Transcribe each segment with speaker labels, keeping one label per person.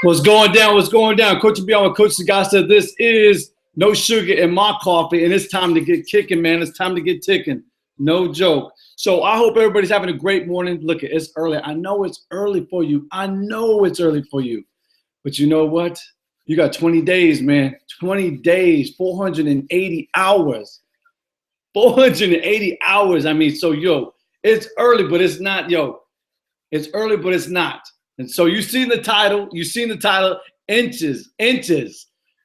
Speaker 1: What's going down? What's going down? Coach Beyond with Coach Cigar said this is no sugar in my coffee, and it's time to get kicking, man. It's time to get ticking. No joke. So I hope everybody's having a great morning. Look, it's early. I know it's early for you. I know it's early for you. But you know what? You got 20 days, man. 20 days, 480 hours. 480 hours. I mean, so, yo, it's early, but it's not, yo. It's early, but it's not. And so you've seen the title. You've seen the title. Inches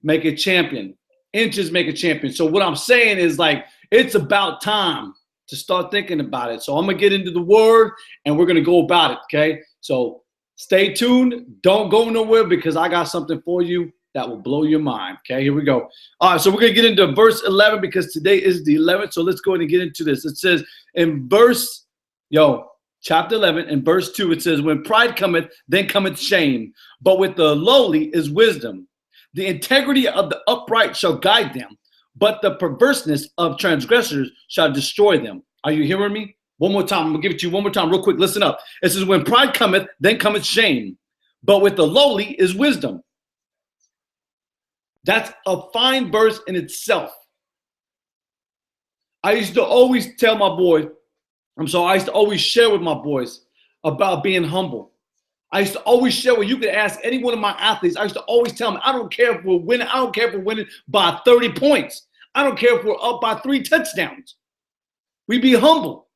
Speaker 1: make a champion. Inches make a champion. So what I'm saying is, like, it's about time to start thinking about it. So I'm going to get into the word, and we're going to go about it, okay? So stay tuned. Don't go nowhere because I got something for you that will blow your mind, okay? Here we go. All right, so we're going to get into verse 11 because today is the 11th. So let's go ahead and get into this. It says in chapter 11 and verse 2, it says, when pride cometh, then cometh shame, but with the lowly is wisdom. The integrity of the upright shall guide them, but the perverseness of transgressors shall destroy them. Are you hearing me? One more time. I'm going to give it to you one more time real quick. Listen up. It says, when pride cometh, then cometh shame, but with the lowly is wisdom. That's a fine verse in itself. I used to always tell my boys, I used to always share with my boys about being humble. I used to always share with you could ask any one of my athletes. I used to always tell them, I don't care if we're winning. I don't care if we're winning by 30 points. I don't care if we're up by 3 touchdowns. We be humble.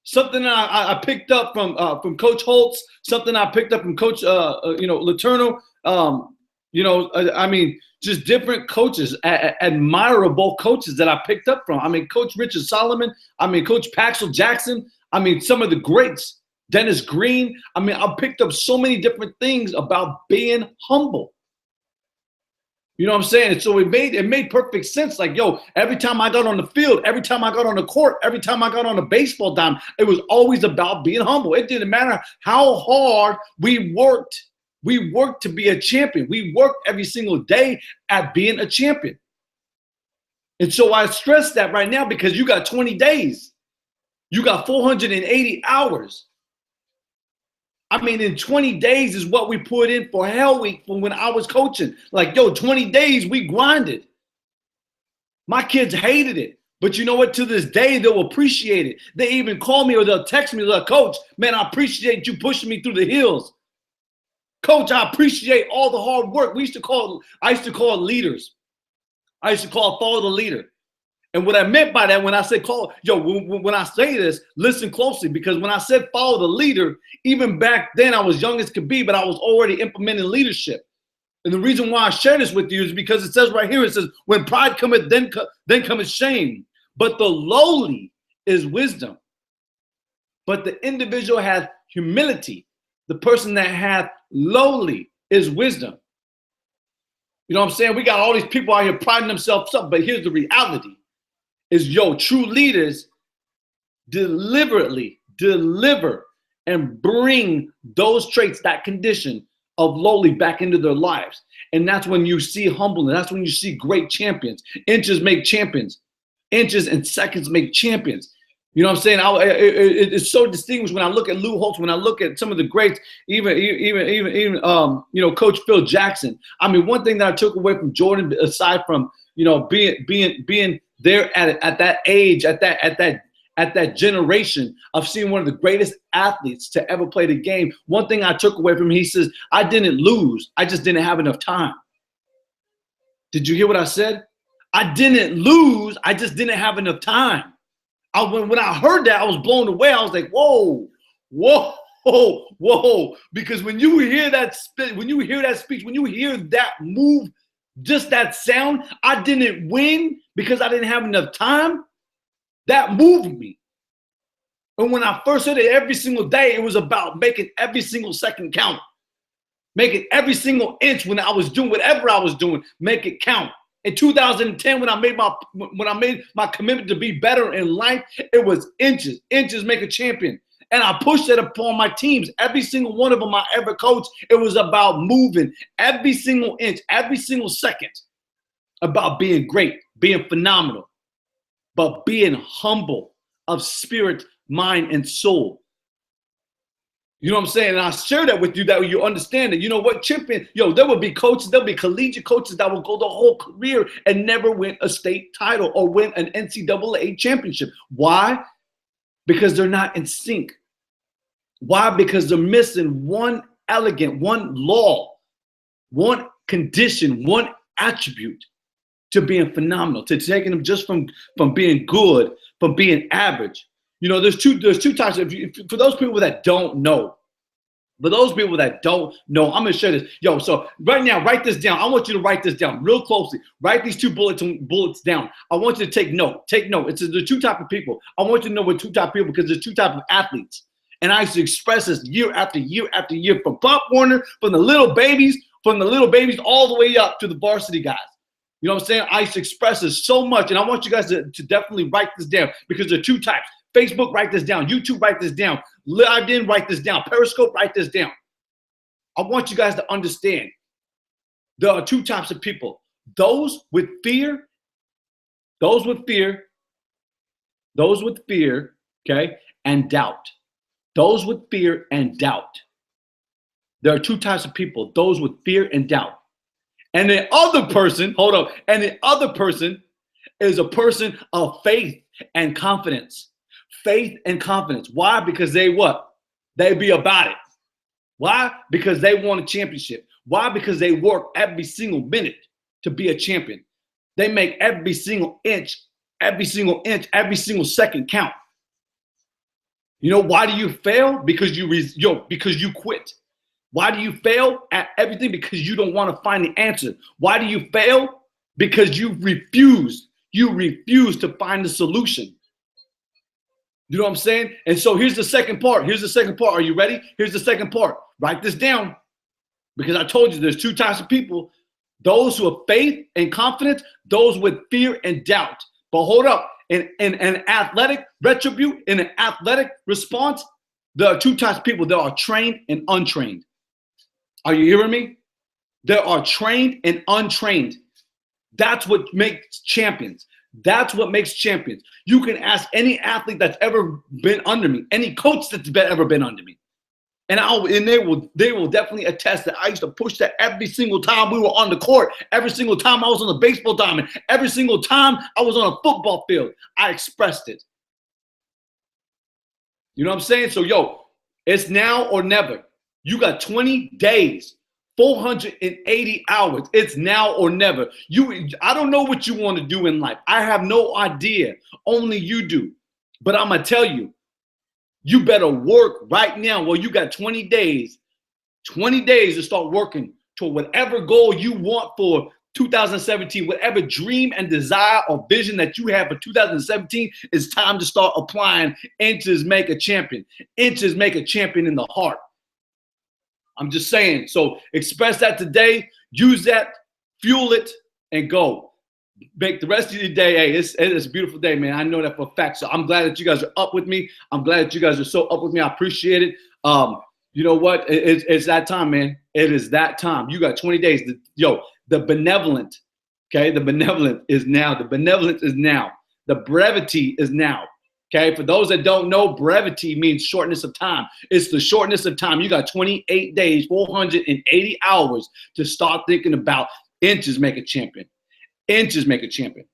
Speaker 1: Something that I picked up from Coach Holtz. Something I picked up from Coach Letourneau. I mean, just different coaches, admirable coaches that I picked up from. I mean, Coach Richard Solomon. I mean, Coach Paxel Jackson. I mean, some of the greats. Dennis Green. I mean, I picked up so many different things about being humble. You know what I'm saying? And so it made perfect sense. Like, yo, every time I got on the field, every time I got on the court, every time I got on a baseball diamond, it was always about being humble. It didn't matter how hard we worked. We worked to be a champion. We worked every single day at being a champion. And so I stress that right now because you got 20 days. You got 480 hours. I mean, in 20 days is what we put in for Hell Week from when I was coaching. Like, yo, 20 days, we grinded. My kids hated it. But you know what? To this day, they'll appreciate it. They even call me or they'll text me, like, Coach, man, I appreciate you pushing me through the hills. Coach, I appreciate all the hard work. I used to call it leaders. I used to call follow the leader. And what I meant by that when I said when I say this, listen closely, because when I said follow the leader, even back then I was young as could be, but I was already implementing leadership. And the reason why I share this with you is because it says right here, it says, when pride cometh, then cometh shame. But the lowly is wisdom. But the individual has humility. The person that hath lowly is wisdom. You know what I'm saying? We got all these people out here priding themselves up, but here's the reality is, true leaders deliberately deliver and bring those traits, that condition of lowly back into their lives. And that's when you see humbleness. That's when you see great champions. Inches make champions. Inches and seconds make champions. You know what I'm saying? It's so distinguished when I look at Lou Holtz, when I look at some of the greats, even Coach Phil Jackson. I mean, one thing that I took away from Jordan, aside from being there at that age, at that generation of seeing one of the greatest athletes to ever play the game, one thing I took away from him, he says, I didn't lose, I just didn't have enough time. Did you hear what I said? I didn't lose, I just didn't have enough time. When I heard that, I was blown away. I was like, whoa. Because when you hear that speech, when you hear that move just that sound, I didn't win because I didn't have enough time, that moved me. And when I first heard it every single day, it was about making every single second count. Making every single inch when I was doing whatever I was doing, make it count. In 2010, when I made my commitment to be better in life, it was inches. Inches make a champion. And I pushed it upon my teams. Every single one of them I ever coached, it was about moving every single inch, every single second, about being great, being phenomenal, but being humble of spirit, mind, and soul. You know what I'm saying? And I share that with you, that you understand that, you know what, champion, there will be coaches, there'll be collegiate coaches that will go the whole career and never win a state title or win an NCAA championship. Why? Because they're not in sync. Why? Because they're missing one law, one condition, one attribute to being phenomenal, to taking them just from being good, from being average. There's two types of, for those people that don't know. I'm going to share this. So right now, write this down. I want you to write this down real closely. Write these two bullets down. I want you to take note. Take note. It's the two type of people. I want you to know what two type of people, because there's two type of athletes. And I used to express this year after year after year, from Pop Warner, from the little babies all the way up to the varsity guys. You know what I'm saying? I used to express this so much. And I want you guys to definitely write this down, because there are two types. Facebook, write this down. YouTube, write this down. LinkedIn, write this down. Periscope, write this down. I want you guys to understand there are two types of people. Those with fear, okay, and doubt. Those with fear and doubt. There are two types of people, those with fear and doubt. And the other person, is a person of faith and confidence. Faith and confidence. Why? Because they be about it. Why? Because they want a championship. Why? Because they work every single minute to be a champion. They make every single inch, every single second count. Why do you fail? Because you quit. Why do you fail at everything? Because you don't want to find the answer. Why do you fail? Because you refuse. You refuse to find the solution. You know what I'm saying? And so here's the second part. Are you ready? Here's the second part. Write this down, because I told you there's two types of people. Those who have faith and confidence, those with fear and doubt. But hold up. In an athletic retribute, in an athletic response, there are two types of people. There are trained and untrained. Are you hearing me? There are trained and untrained. That's what makes champions. That's what makes champions. You can ask any athlete that's ever been under me, any coach that's ever been under me, and they will definitely attest that I used to push that every single time we were on the court, every single time I was on the baseball diamond, every single time I was on a football field. I expressed it. You know what I'm saying? So it's now or never. You got 20 days. 480 hours. It's now or never. I don't know what you want to do in life. I have no idea. Only you do. But I'm going to tell you, you better work right now. Well, you got 20 days to start working toward whatever goal you want for 2017, whatever dream and desire or vision that you have for 2017. It's time to start applying. Inches make a champion. Inches make a champion in the heart. I'm just saying. So express that today. Use that, fuel it, and go. Make the rest of your day. Hey, it's a beautiful day, man. I know that for a fact. So I'm glad that you guys are up with me. I'm glad that you guys are so up with me. I appreciate it. You know what? It's that time, man. It is that time. You got 20 days. The benevolent, okay? The benevolent is now. The benevolence is now. The brevity is now. Okay, for those that don't know, brevity means shortness of time. It's the shortness of time. You got 28 days, 480 hours to start thinking about inches make a champion. Inches make a champion.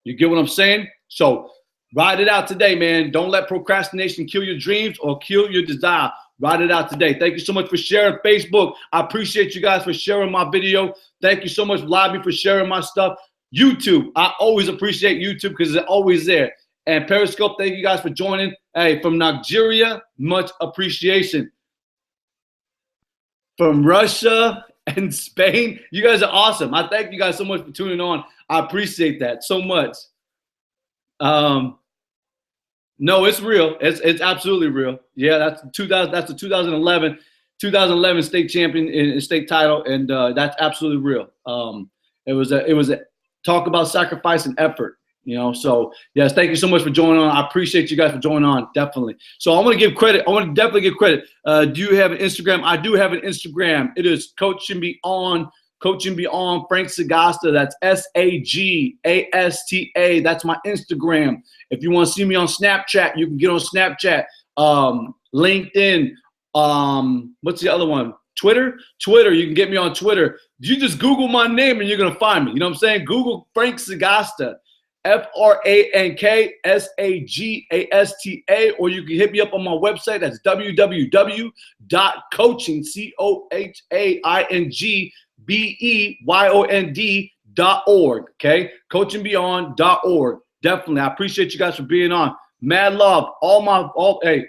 Speaker 1: You get what I'm saying? So ride it out today, man. Don't let procrastination kill your dreams or kill your desire. Ride it out today. Thank you so much for sharing Facebook. I appreciate you guys for sharing my video. Thank you so much, Lobby, for sharing my stuff. YouTube, I always appreciate YouTube because it's always there. And Periscope, thank you guys for joining. Hey, from Nigeria, much appreciation. From Russia and Spain. You guys are awesome. I thank you guys so much for tuning on. I appreciate that so much. No, it's real. It's absolutely real. Yeah, that's the 2011 state champion in state title, and that's absolutely real. It was a talk about sacrifice and effort. So yes, thank you so much for joining on. I appreciate you guys for joining on, definitely. So I want to give credit. I want to definitely give credit. Do you have an Instagram? I do have an Instagram. It is Coaching Beyond Frank Sagasta. That's SAGASTA. That's my Instagram. If you want to see me on Snapchat, you can get on Snapchat. LinkedIn. What's the other one? Twitter, you can get me on Twitter. You just Google my name and you're gonna find me. You know what I'm saying? Google Frank Sagasta, FrankSagasta, or you can hit me up on my website. That's www.coaching, CoachingBeyond.org. Okay, coachingbeyond.org. Definitely, I appreciate you guys for being on. Mad love, hey,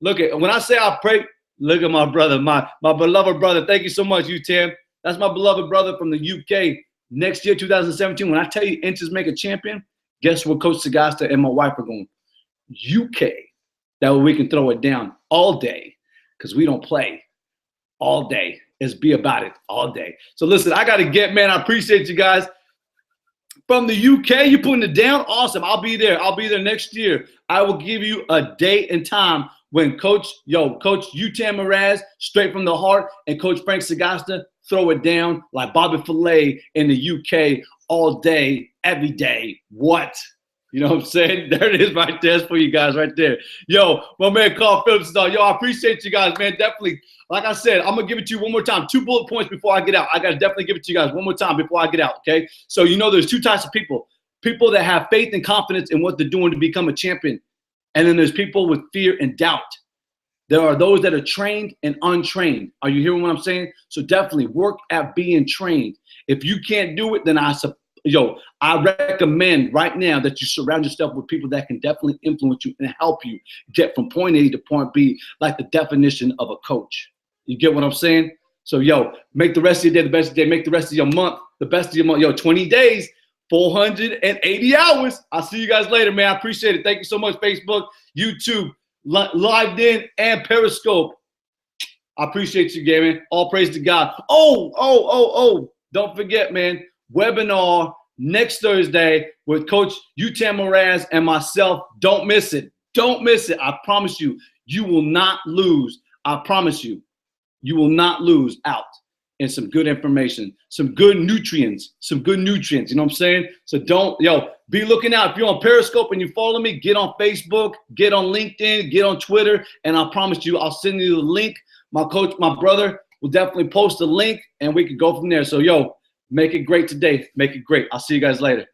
Speaker 1: look at when I say I pray. Look at my brother, my beloved brother. Thank you so much, UTAM. That's my beloved brother from the UK. Next year, 2017, when I tell you inches make a champion, guess what Coach Sagasta and my wife are going? UK. That way we can throw it down all day because we don't play all day. It's be about it all day. So listen, I got to get, man. I appreciate you guys. From the UK, you putting it down? Awesome. I'll be there. I'll be there next year. I will give you a date and time when Coach UTAM Mraz, straight from the heart, and Coach Frank Sagasta throw it down like Bobby Filet in the UK all day, every day. What? You know what I'm saying? There it is right there. That's for you guys right there. Yo, my man Carl Phillips is on. Yo, I appreciate you guys, man. Definitely. Like I said, I'm going to give it to you one more time. 2 bullet points before I get out. I got to definitely give it to you guys one more time before I get out, okay? So there's 2 types of people. People that have faith and confidence in what they're doing to become a champion. And then there's people with fear and doubt. There are those that are trained and untrained. Are you hearing what I'm saying? So definitely work at being trained. If you can't do it, then I recommend right now that you surround yourself with people that can definitely influence you and help you get from point A to point B, like the definition of a coach. You get what I'm saying? So, make the rest of your day the best of your day. Make the rest of your month the best of your month. 20 days, 480 hours. I'll see you guys later, man. I appreciate it. Thank you so much, Facebook, YouTube, Lived In, and Periscope. I appreciate you, Gary. All praise to God. Oh, don't forget, man. Webinar next Thursday with Coach UTAM Mraz and myself. Don't miss it. Don't miss it. I promise you, you will not lose. I promise you, you will not lose out in some good information, some good nutrients. You know what I'm saying? So be looking out. If you're on Periscope and you follow me, get on Facebook, get on LinkedIn, get on Twitter, and I promise you, I'll send you the link. My brother will definitely post the link, and we can go from there. So, make it great today. Make it great. I'll see you guys later.